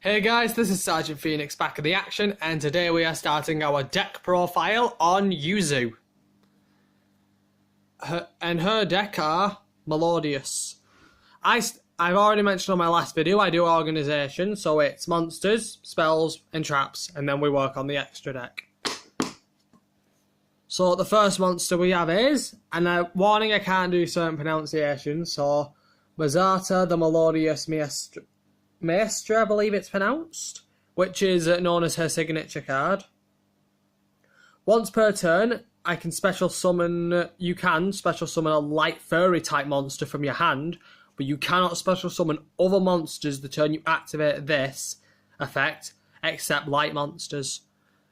Hey guys, this is Sergeant Phoenix back in the action, and today we are starting our deck profile on Yuzu. Her deck are melodious. I've already mentioned on my last video, I do organisation, so it's monsters, spells, and traps, and then we work on the extra deck. So the first monster we have is, and a warning, I can't do certain pronunciations, so Mazata the Melodious Maestra, I believe it's pronounced, which is known as her signature card. Once per turn, you can special summon a light furry type monster from your hand, but you cannot special summon other monsters the turn you activate this effect, except light monsters.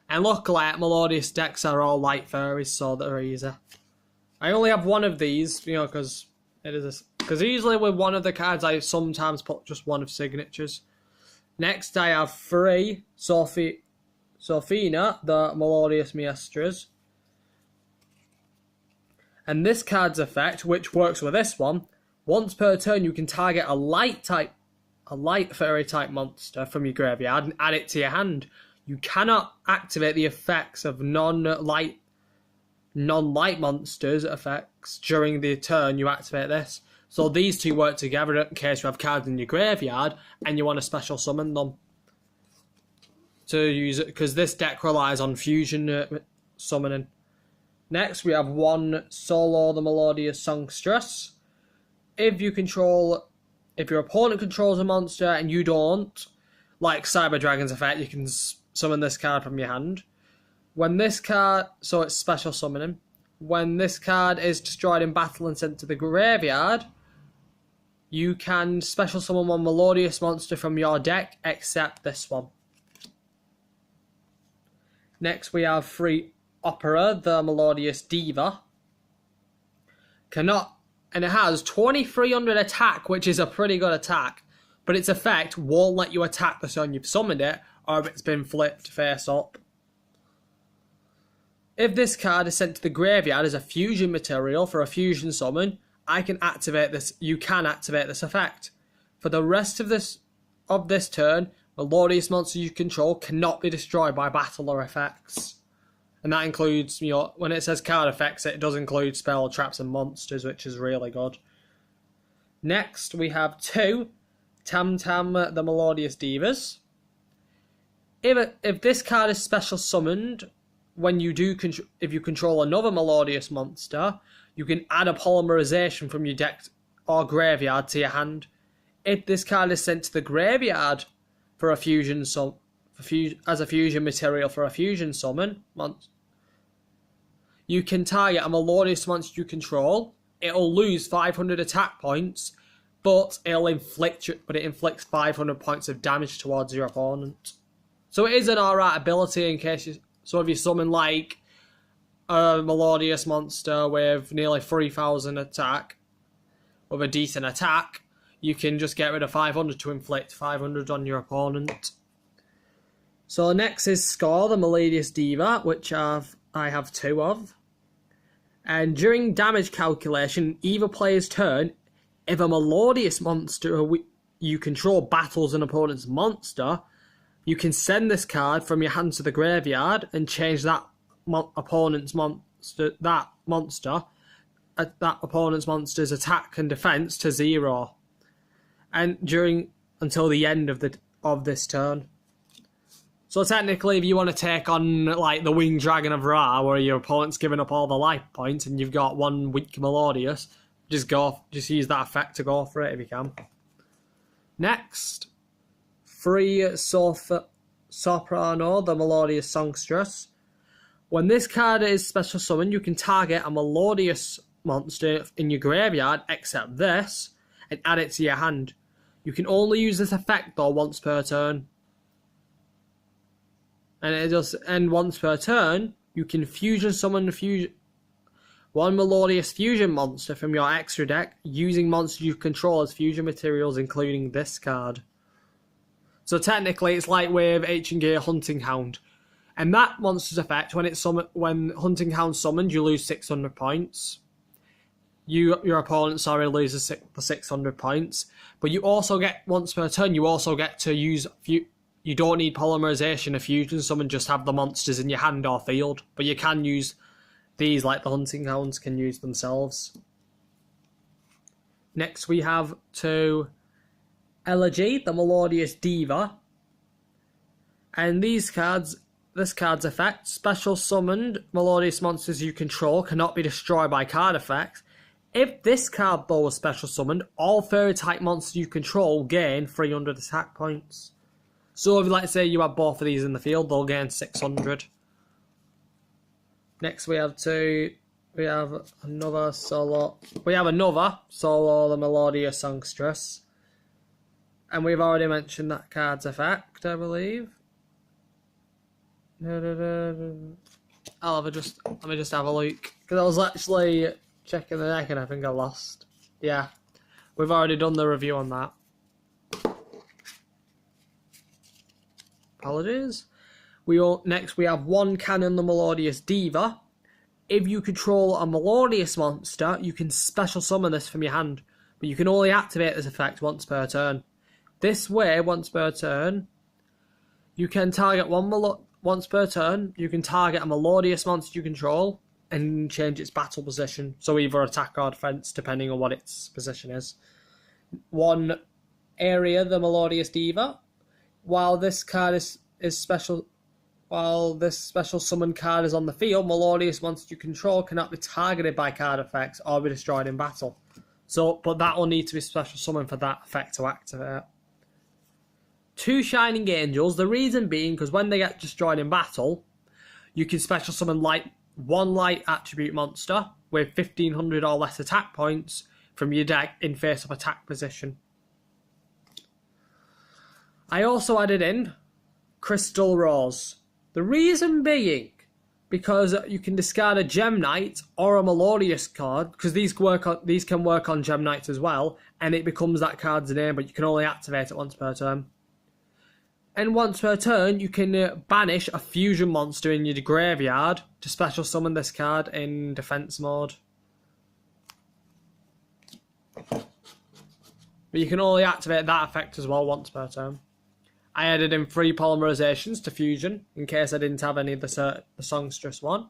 And luckily, melodious decks are all light furries, so they're easy. I only have one of these, because usually with one of the cards I sometimes put just one of signatures. Next I have three Sofina, the Melodious Maestras. And this card's effect, which works with this one, once per turn you can target a light fairy type monster from your graveyard and add it to your hand. You cannot activate the effects of non-light monsters effects during the turn you activate this. So these two work together in case you have cards in your graveyard and you want to special summon them to use it, because this deck relies on fusion summoning. Next we have one Solo the Melodious Songstress. If your opponent controls a monster and you don't, like Cyber Dragon's effect, you can summon this card from your hand. When this card, so it's special summoning. When this card is destroyed in battle and sent to the graveyard, you can special summon one melodious monster from your deck, except this one. Next we have three Opera, the Melodious Diva. And it has 2300 attack, which is a pretty good attack, but its effect won't let you attack the turn you've summoned it, or if it's been flipped face up. If this card is sent to the graveyard as a fusion material for a fusion summon, you can activate this effect. For the rest of this turn, melodious monsters you control cannot be destroyed by battle or effects. And that includes, when it says card effects, it does include spell, traps, and monsters, which is really good. Next, we have two Tam Tam the Melodious Divas. If this card is special summoned, if you control another melodious monster, you can add a polymerization from your deck or graveyard to your hand. If this card is sent to the graveyard for a as a fusion material for a fusion summon, you can target a melodious monster you control. It'll lose 500 attack points, but it inflicts 500 points of damage towards your opponent. So it is an alright ability in case if you summon like a melodious monster with nearly 3000 attack, with a decent attack, you can just get rid of 500 to inflict 500 on your opponent. So next is Score, the Melodious Diva, which I have two of. And during damage calculation, either player's turn, if a melodious monster you control battles an opponent's monster, you can send this card from your hand to the graveyard and change that opponent's monster's attack and defense to 0, and until the end of this turn. So technically, if you want to take on like the Winged Dragon of Ra, where your opponent's giving up all the life points and you've got one weak melodious, just use that effect to go for it if you can. Next, three Soprano, the Melodious Songstress. When this card is special summoned, you can target a melodious monster in your graveyard, except this, and add it to your hand. You can only use this effect though once per turn. And once per turn, you can fusion summon one melodious fusion monster from your extra deck using monsters you control as fusion materials, including this card. So technically, it's like with H&G Hunting Hound. And that monster's effect, when Hunting Hound summoned, you lose 600 points. Your opponent, loses the 600 points. But you also get, once per turn, you also get to use you don't need polymerization or fusion summon, just have the monsters in your hand or field. But you can use these like the hunting hounds can use themselves. Next we have to Elegy, the Melodious Diva. And this card's effect, special summoned melodious monsters you control cannot be destroyed by card effects. If this card though was special summoned, all fairy type monsters you control gain 300 attack points. So if let's say you have both of these in the field, they'll gain 600. Next we have another solo, the Melodious Songstress. And we've already mentioned that card's effect, I believe. Let me just have a look. Because I was actually checking the deck and I think I lost. Yeah. We've already done the review on that. Apologies. Next we have one cannon, the Melodious Diva. If you control a Melodious monster, you can special summon this from your hand. But you can only activate this effect once per turn. This way, once per turn, you can target once per turn, you can target a Melodious monster you control and change its battle position. So either attack or defense, depending on what its position is. One area, the Melodious Diva. While this special summon card is on the field, Melodious monsters you control cannot be targeted by card effects or be destroyed in battle. But that will need to be special summoned for that effect to activate. 2 Shining Angels, the reason being because when they get destroyed in battle, you can special summon one light attribute monster with 1500 or less attack points from your deck in face-up attack position. I also added in Crystal Rose. The reason being because you can discard a Gem Knight or a Melodious card, because these can work on Gem Knights as well, and it becomes that card's name, but you can only activate it once per turn. And once per turn, you can banish a fusion monster in your graveyard to special summon this card in defense mode. But you can only activate that effect as well once per turn. I added in 3 polymerizations to fusion, in case I didn't have any of the Songstress one.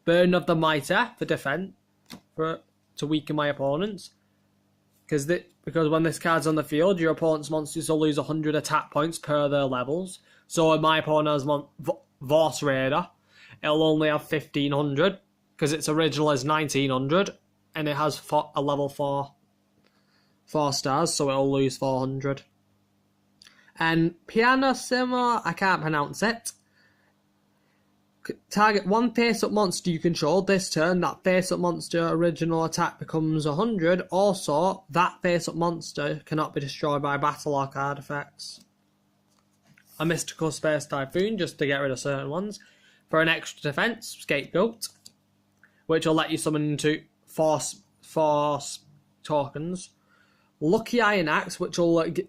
Burden of the Mitre for defense, to weaken my opponents. Because when this card's on the field, your opponent's monsters will lose 100 attack points per their levels. So if my opponent has Vorse Raider, it'll only have 1500, because its original is 1900, and it has a level 4 stars, so it'll lose 400. And Pianissimo, I can't pronounce it. Target one face-up monster you control this turn. That face-up monster original attack becomes 100. Also, that face-up monster cannot be destroyed by battle or card effects. A Mystical Space Typhoon, just to get rid of certain ones. For an extra defense, Scapegoat, which will let you summon to force tokens. Lucky Iron Axe, which will the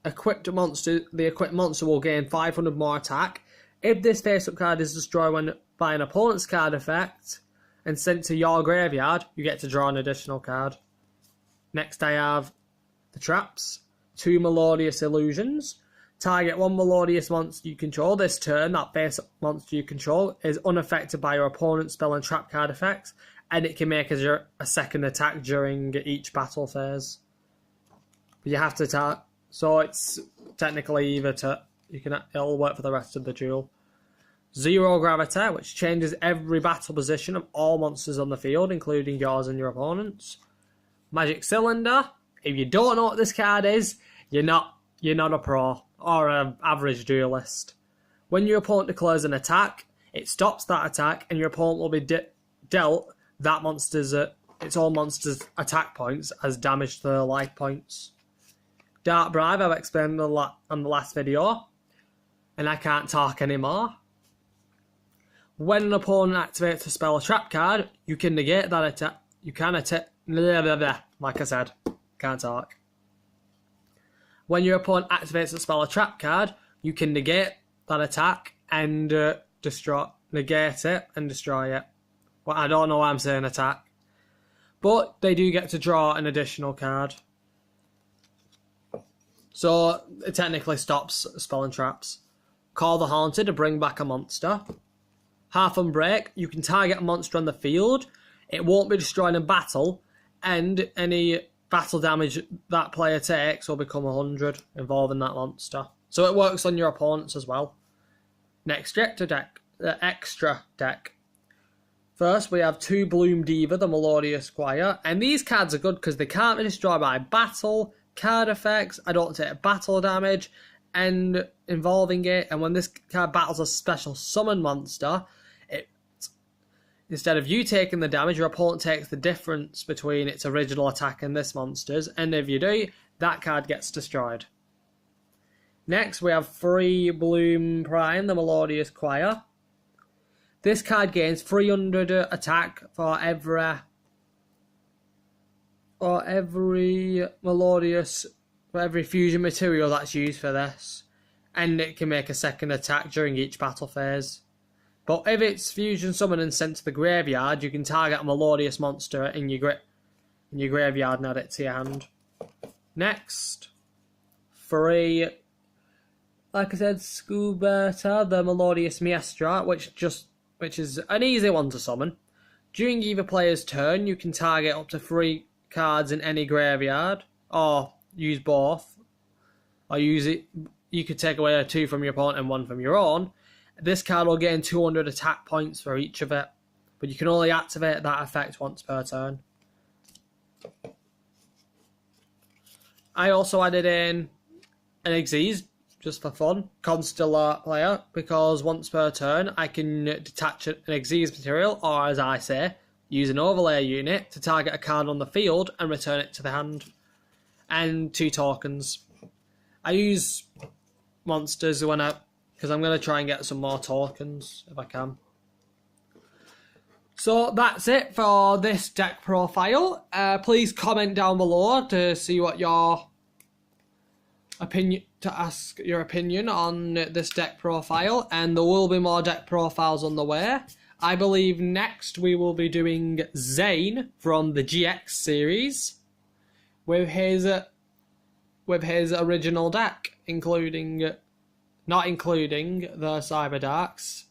equipped monster will gain 500 more attack. If this face-up card is destroyed by an opponent's card effect and sent to your graveyard, you get to draw an additional card. Next I have the traps. 2 Melodious Illusions. Target one Melodious monster you control this turn. That face-up monster you control is unaffected by your opponent's spell and trap card effects, and it can make a second attack during each battle phase. But you have to so it's technically it'll work for the rest of the duel. 0 Gravity, which changes every battle position of all monsters on the field, including yours and your opponent's. Magic Cylinder. If you don't know what this card is, you're not a pro or an average duelist. When your opponent declares an attack, it stops that attack, and your opponent will be dealt its own monster's attack points as damage to their life points. Dark Bribe, I've explained on the last video, and I can't talk anymore. When an opponent activates a spell or trap card, you can negate that attack. You can attack. Like I said, can't talk. When your opponent activates a spell or trap card, you can negate that attack and negate it and destroy it. Well, I don't know why I'm saying attack, but they do get to draw an additional card. So it technically stops spelling traps. Call the Haunted to bring back a monster. Half Unbreak, you can target a monster on the field. It won't be destroyed in battle, and any battle damage that player takes will become 100 involving that monster. So it works on your opponents as well. Next extra deck. First, we have 2 Bloom Diva, the Melodious Choir. And these cards are good because they can't be destroyed by battle, card effects, I don't take battle damage, and involving it. And when this card battles a special summon monster, instead of you taking the damage, your opponent takes the difference between its original attack and this monster's. And if you do, that card gets destroyed. Next, we have 3 Bloom Prime, the Melodious Choir. This card gains 300 attack for every fusion material that's used for this. And it can make a second attack during each battle phase. But if it's fusion summoned and sent to the graveyard, you can target a melodious monster in your graveyard and add it to your hand. Next, 3, like I said, Scuberta, the Melodious Maestra, which is an easy one to summon. During either player's turn, you can target up to 3 cards in any graveyard, or use both, or use it. You could take away 2 from your opponent and 1 from your own. This card will gain 200 attack points for each of it, but you can only activate that effect once per turn. I also added in an Xyz, just for fun, Constellar player, because once per turn I can detach an Xyz material, or as I say, use an overlay unit to target a card on the field and return it to the hand. And 2 tokens. I use monsters because I'm going to try and get some more tokens if I can. So that's it for this deck profile. Please comment down below to see what your opinion, to ask your opinion on this deck profile, and there will be more deck profiles on the way. I believe next we will be doing Zane from the GX series with his original deck, not including the Cyber Darks.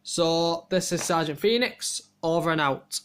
So this is Sergeant Phoenix, over and out.